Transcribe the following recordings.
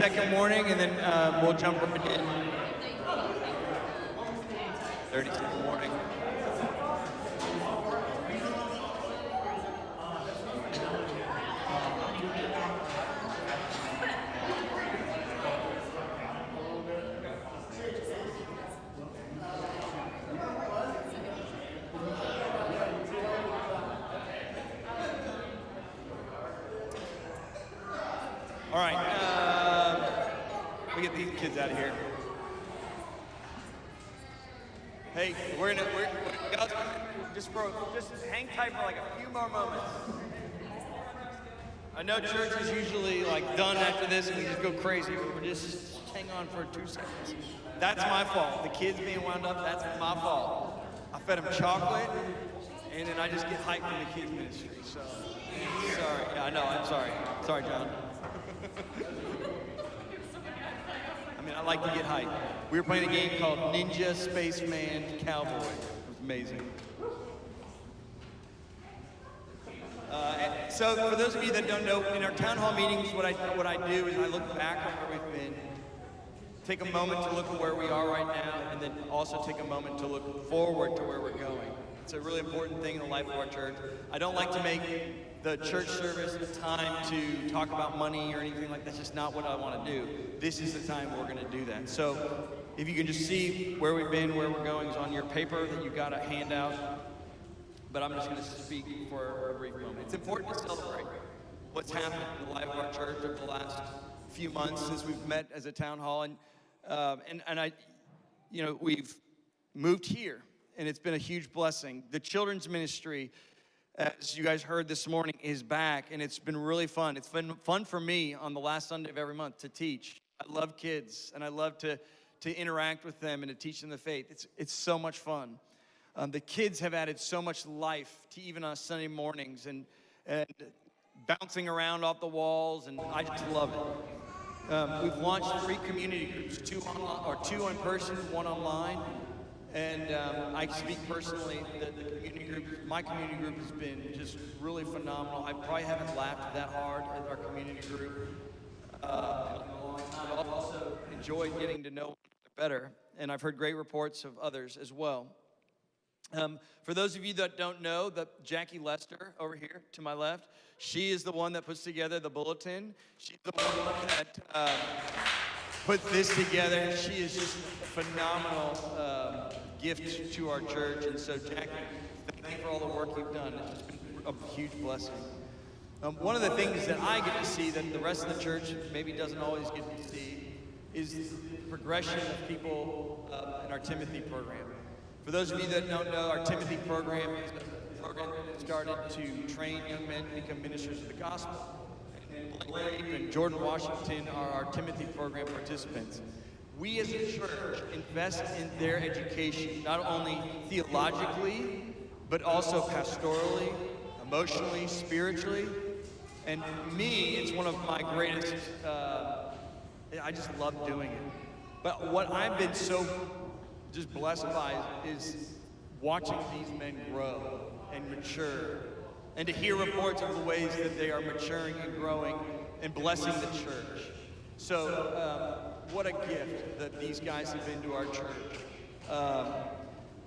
30-second warning, and then we'll jump right in. 30-second warning. All right, we get these kids out of here. Hey, we're just hang tight for like a few more moments. I know church is usually like done after this and we just go crazy, but we're just hang on for 2 seconds. That's my fault. The kids being wound up, that's my fault. I fed them chocolate, and then I just get hyped in the kids ministry. So, sorry. Yeah, I know. I'm sorry. Sorry, John. I mean, I like to get hyped. We were playing a game called Ninja Spaceman Cowboy. It was amazing. So for those of you that don't know, in our town hall meetings, what I do is I look back on where we've been, take a moment to look at where we are right now, and then also take a moment to look forward to where we're going. It's a really important thing in the life of our church. I don't like to make the church service a time to talk about money or anything like that. That's just not what I want to do. This is the time we're going to do that. So if you can just see where we've been, where we're going is on your paper that you got a handout. But I'm just going to speak for a brief moment. It's important to celebrate what's happened in the life of our church over the last few months since we've met as a town hall. And I, we've moved here, and it's been a huge blessing. The children's ministry, as you guys heard this morning, is back, and it's been really fun. It's been fun for me on the last Sunday of every month to teach. I love kids, and I love to interact with them and to teach them the faith. It's so much fun. The kids have added so much life to even on Sunday mornings and bouncing around off the walls, and I just love it. We've launched 3 community groups, 2 in person, 1 online. And I speak personally that my community group has been just really phenomenal. I probably haven't laughed that hard at our community group in a long time. I've also enjoyed getting to know better, and I've heard great reports of others as well. For those of you that don't know, Jackie Lester over here to my left, she is the one that puts together the bulletin. She's the one that put this together. She is just a phenomenal gift to our church. And so, Jackie, thank you for all the work you've done. It's just been a huge blessing. One of the things that I get to see that the rest of the church maybe doesn't always get to see is the progression of people in our Timothy program. For those of you that don't know, our Timothy program is a program that started to train young men to become ministers of the gospel. And Blake and Jordan Washington are our Timothy program participants. We as a church invest in their education, not only theologically, but also pastorally, emotionally, spiritually. And me, it's one of my greatest, I just love doing it. But what I've been so just blessed by is watching these men grow and mature, and to hear reports of the ways that they are maturing and growing and blessing the church. So what a gift that these guys have been to our church.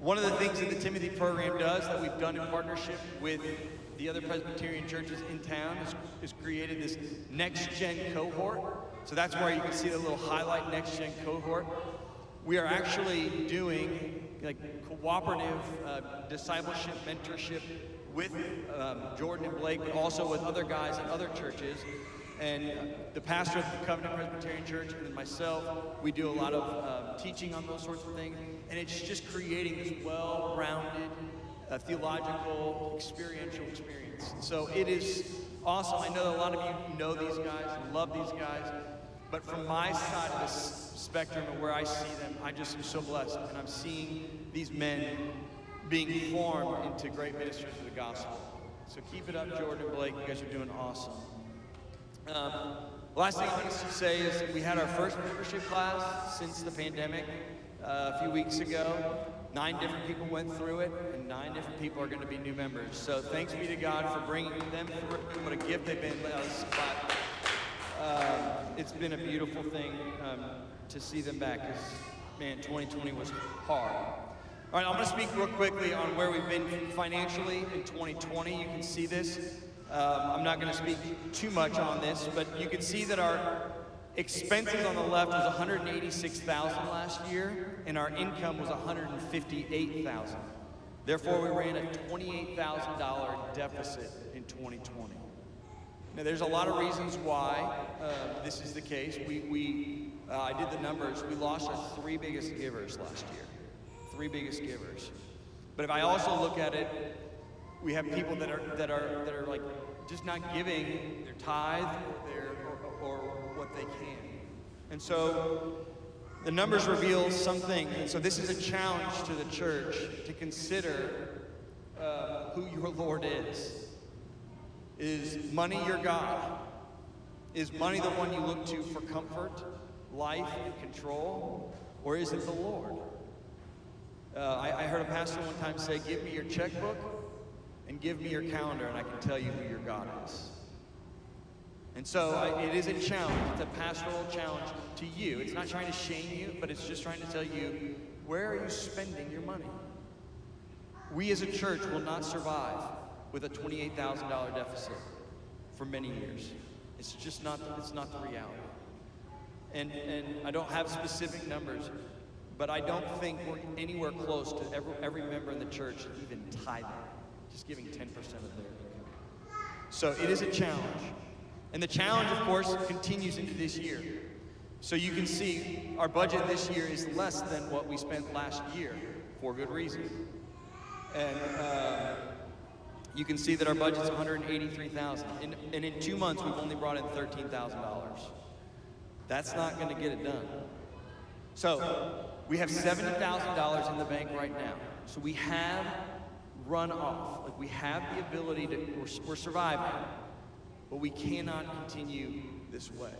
One of the things that the Timothy program does that we've done in partnership with the other Presbyterian churches in town is created this next-gen cohort. So that's where you can see the little highlight next-gen cohort. We are actually doing like cooperative discipleship, mentorship with Jordan and Blake, but also with other guys in other churches. And the pastor of the Covenant Presbyterian Church and myself, we do a lot of teaching on those sorts of things. And it's just creating this well-rounded, theological, experiential experience. So it is awesome. I know a lot of you know these guys and love these guys. But from my side of the spectrum of where I see them, I just am so blessed. And I'm seeing these men being formed into great ministers of the gospel. So keep it up, Jordan and Blake. You guys are doing awesome. Last thing I want to say is that we had our first membership class since the pandemic a few weeks ago. 9 different people went through it, and 9 different people are going to be new members. So thanks be to God for bringing them through. What a gift they've been. It's been a beautiful thing to see them back, because, man, 2020 was hard. All right, I'm going to speak real quickly on where we've been financially in 2020. You can see this. I'm not going to speak too much on this, but you can see that our expenses on the left was $186,000 last year, and our income was $158,000. Therefore, we ran a $28,000 deficit in 2020. Now, there's a lot of reasons why this is the case. I did the numbers. We lost our 3 biggest givers last year. 3 biggest givers. But if I also look at it, we have people that are like just not giving their tithe or what they can. And so the numbers reveal something. And so this is a challenge to the church to consider who your Lord is. Is money your God? Is money the one you look to for comfort, life, and control? Or is it the Lord? I heard a pastor one time say, give me your checkbook and give me your calendar, and I can tell you who your God is. And so it is a challenge. It's a pastoral challenge to you. It's not trying to shame you, but it's just trying to tell you, where are you spending your money? We as a church will not survive with a $28,000 deficit for many years. It's just not, it's not the reality. And I don't have specific numbers, but I don't think we're anywhere close to every member in the church even tithing, just giving 10% of their income. So it is a challenge. And the challenge, of course, continues into this year. So you can see our budget this year is less than what we spent last year, for good reason. And you can see that our budget's $183,000. And in 2 months, we've only brought in $13,000. That's not going to get it done. So we have $70,000 in the bank right now. So we have run off. Like, we have the ability to, we're surviving, but we cannot continue this way.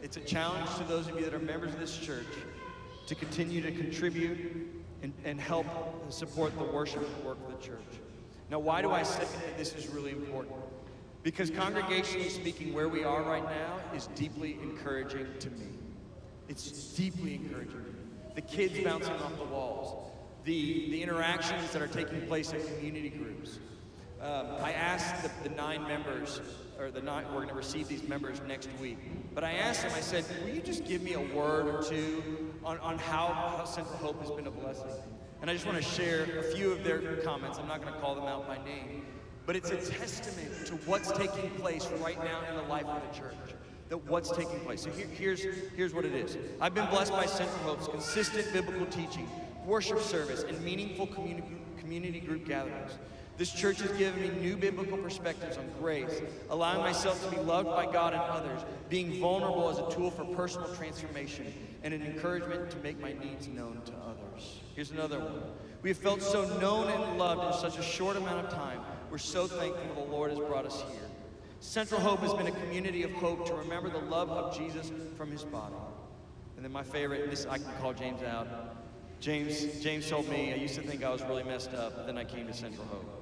It's a challenge to those of you that are members of this church to continue to contribute and help support the worship work of the church. Now, why do I say that this is really important? Because congregationally speaking, where we are right now is deeply encouraging to me. It's deeply encouraging to me. The kids bouncing off the walls, the interactions that are taking place in community groups. I asked the 9 members, or we're going to receive these members next week, but I asked them, I said, will you just give me a word or two on how Central Hope has been a blessing? And I just want to share a few of their comments. I'm not going to call them out by name, but it's a testament to what's taking place right now in the life of the church. That what's taking place. So here's what it is. I've been blessed by Central Hope's consistent biblical teaching, worship service, and meaningful community group gatherings. This church has given me new biblical perspectives on grace, allowing myself to be loved by God and others, being vulnerable as a tool for personal transformation, and an encouragement to make my needs known to others. Here's another one. We have felt so known and loved in such a short amount of time. We're so thankful the Lord has brought us here. Central Hope has been a community of hope to remember the love of Jesus from his body. And then my favorite, and this I can call James out. James told me, I used to think I was really messed up, but then I came to Central Hope.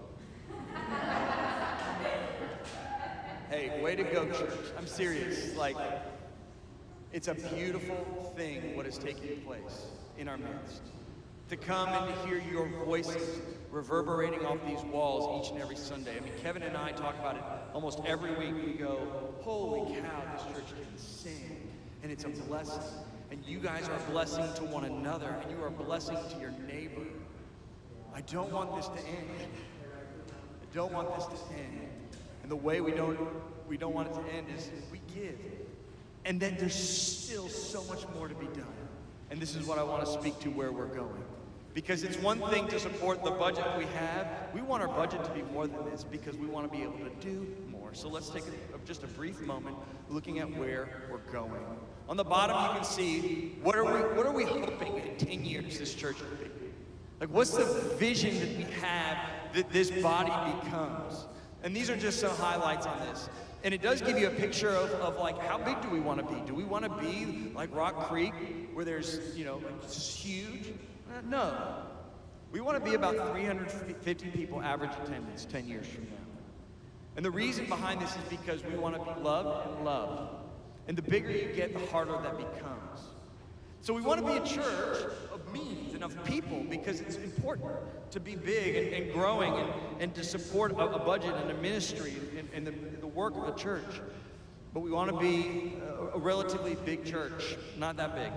Hey, way to go, church. I'm serious. Like, it's a beautiful thing what is taking place in our midst. To come and to hear your voices reverberating off these walls each and every Sunday. I mean, Kevin and I talk about it almost every week. We go, holy cow, this church can sing, and it's a blessing. And you guys are a blessing to one another, and you are a blessing to your neighbor. I don't want this to end. I don't want this to end. And the way we don't want it to end is we give. And then there's still so much more to be done. And this is what I want to speak to where we're going. Because it's one thing to support the budget we have. We want our budget to be more than this because we want to be able to do more. So let's take just a brief moment looking at where we're going. On the bottom, you can see what are we hoping in 10 years this church will be? Like, what's the vision that we have that this body becomes? And these are just some highlights on this. And it does give you a picture of like, how big do we want to be? Do we want to be like Rock Creek, where there's, like, huge? No. We want to be about 350 people average attendance 10 years from now. And the reason behind this is because we want to be loved and loved. And the bigger you get, the harder that becomes. So we want to be a church of means and of people because it's important to be big and growing and to support a budget and a ministry and the work of the church. But we want to be a relatively big church, not that big.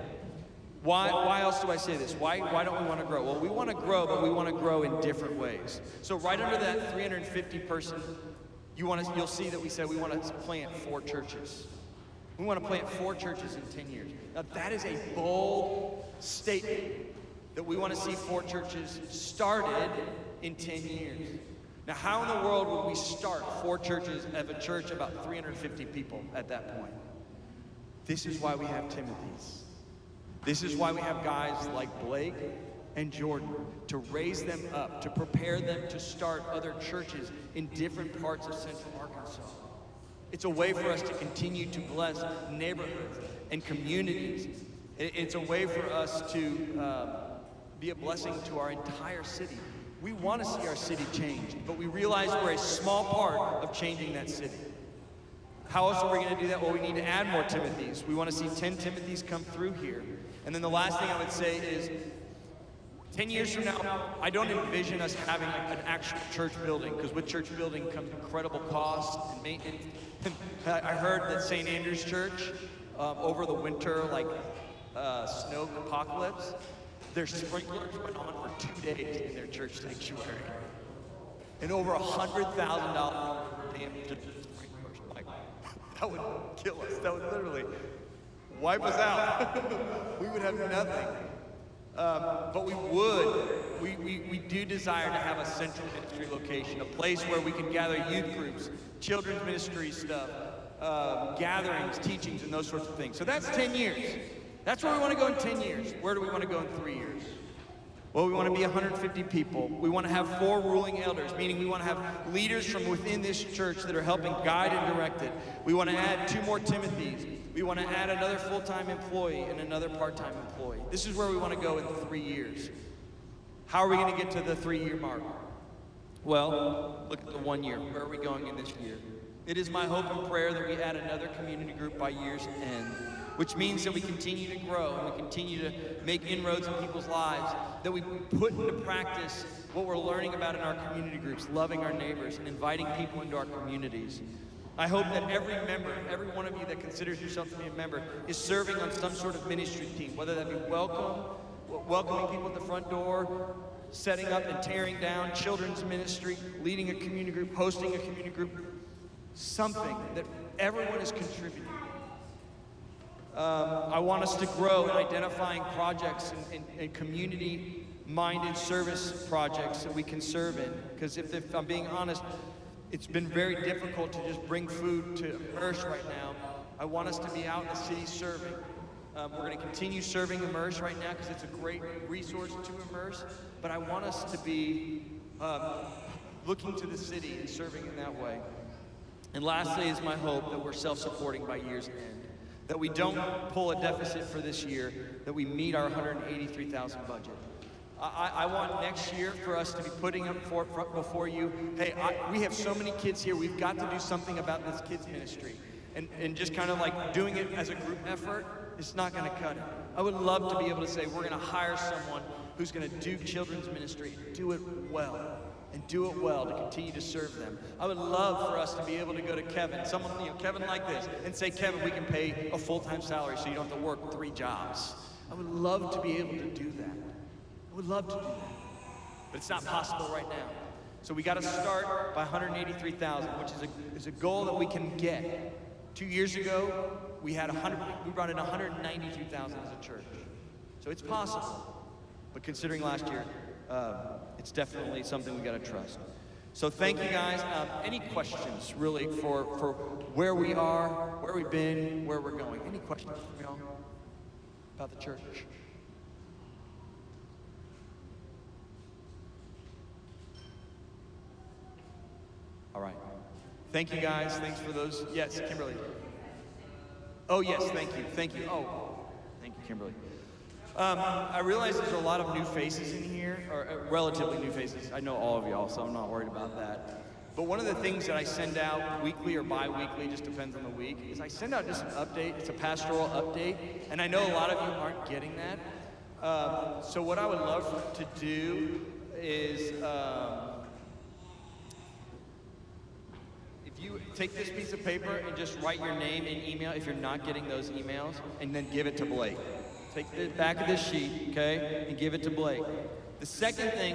Why else do I say this? Why don't we want to grow? Well, we want to grow, but we want to grow in different ways. So right under that 350 person, you'll see that we said we want to plant 4 churches. We want to plant 4 churches in 10 years. Now that is a bold statement that we want to see 4 churches started in 10 years. Now how in the world would we start 4 churches of a church about 350 people at that point? This is why we have Timothy's. This is why we have guys like Blake and Jordan to raise them up, to prepare them to start other churches in different parts of Central Arkansas. It's a way for us to continue to bless neighborhoods and communities. It's a way for us to be a blessing to our entire city. We want to see our city changed, but we realize we're a small part of changing that city. How else are we going to do that? Well, we need to add more Timothys. We want to see 10 Timothys come through here. And then the last thing I would say is, 10 years from now, I don't envision us having an actual church building, because with church building comes incredible cost and maintenance. I heard that St. Andrew's Church, over the winter, snow apocalypse, their sprinklers went on for 2 days in their church sanctuary. And over $100,000 damage to the sprinklers. Like, that would kill us. That would literally wipe us out. We would have nothing. But we do desire to have a central ministry location, a place where we can gather youth groups, children's ministry stuff, gatherings, teachings, and those sorts of things. So that's 10 years. That's where we want to go in 10 years. Where do we want to go in 3 years? Well, we want to be 150 people. We want to have 4 ruling elders, meaning we want to have leaders from within this church that are helping guide and direct it. We want to add 2 more Timothys. We want to add another full-time employee and another part-time employee. This is where we want to go in 3 years. How are we going to get to the 3-year mark? Well, look at the 1 year. Where are we going in this year? It is my hope and prayer that we add another community group by year's end, which means that we continue to grow and we continue to make inroads in people's lives, that we put into practice what we're learning about in our community groups, loving our neighbors and inviting people into our communities. I hope that every member, every one of you that considers yourself to be a member, is serving on some sort of ministry team, whether that be welcoming people at the front door, setting up and tearing down, children's ministry, leading a community group, hosting a community group, something that everyone is contributing. I want us to grow in identifying projects and community-minded service projects that we can serve in. Because if I'm being honest, it's been very difficult to just bring food to Immerse right now. I want us to be out in the city serving. We're going to continue serving Immerse right now because it's a great resource to Immerse. But I want us to be looking to the city and serving in that way. And lastly is my hope that we're self-supporting by year's end. That we don't pull a deficit for this year, that we meet our $183,000 budget. I want next year for us to be putting up before you, hey, we have so many kids here, we've got to do something about this kids ministry. And just kind of like doing it as a group effort, it's not gonna cut it. I would love to be able to say, we're gonna hire someone who's gonna do children's ministry, do it well. And do it well to continue to serve them. I would love for us to be able to go to Kevin, someone, Kevin like this, and say, Kevin, we can pay a full-time salary so you don't have to work 3 jobs. I would love to be able to do that. I would love to do that. But it's not possible right now. So we got to start by 183,000, which is a goal that we can get. 2 years ago, we brought in 192,000 as a church. So it's possible. But considering last year, it's definitely something we got to trust. So thank you guys. Any questions really for where we are, where we've been, where we're going? Any questions from y'all about the church? All right. Thank you guys. Thanks for those. Yes, Kimberly. Oh yes, thank you. Thank you. Oh, thank you, Kimberly. I realize there's a lot of new faces in here, or relatively new faces. I know all of y'all, so I'm not worried about that. But one of the things that I send out weekly or bi-weekly, just depends on the week, is I send out just an update. It's a pastoral update, and I know a lot of you aren't getting that. So what I would love to do is, if you take this piece of paper and just write your name and email if you're not getting those emails, and then give it to Blake. Take the back of this sheet, okay, and give it to Blake. The second thing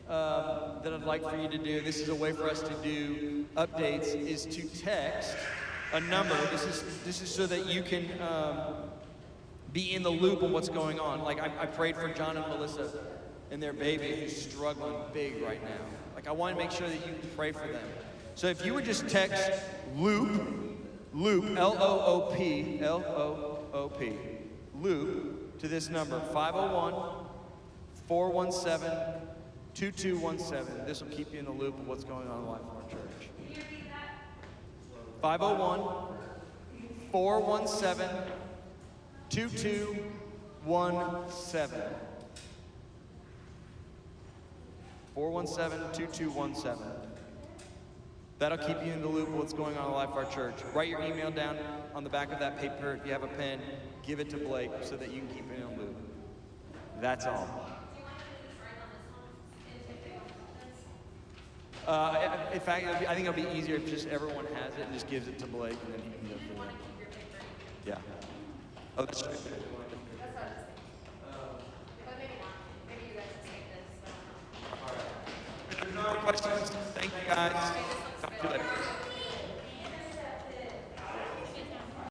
that I'd like for you to do, this is a way for us to do updates, is to text a number. This is so that you can be in the loop of what's going on. Like I prayed for John and Melissa and their baby who's struggling big right now. Like I want to make sure that you pray for them. So if you would just text loop, L-O-O-P, L-O-O-P, loop to this number, 501-417-2217. This will keep you in the loop of what's going on in the life of our church. 501-417-2217. 417-2217. That'll keep you in the loop of what's going on in the life of our church. Write your email down on the back of that paper. If you have a pen, give it to Blake so that you can keep it in the loop. That's all. In fact, I think it'll be easier if just everyone has it and just gives it to Blake, and then he can go through it. Yeah. Oh, that's true. That's what I was thinking. But maybe not. Maybe you guys just take this. All right. If there's no more questions, thank you guys. Talk to you later.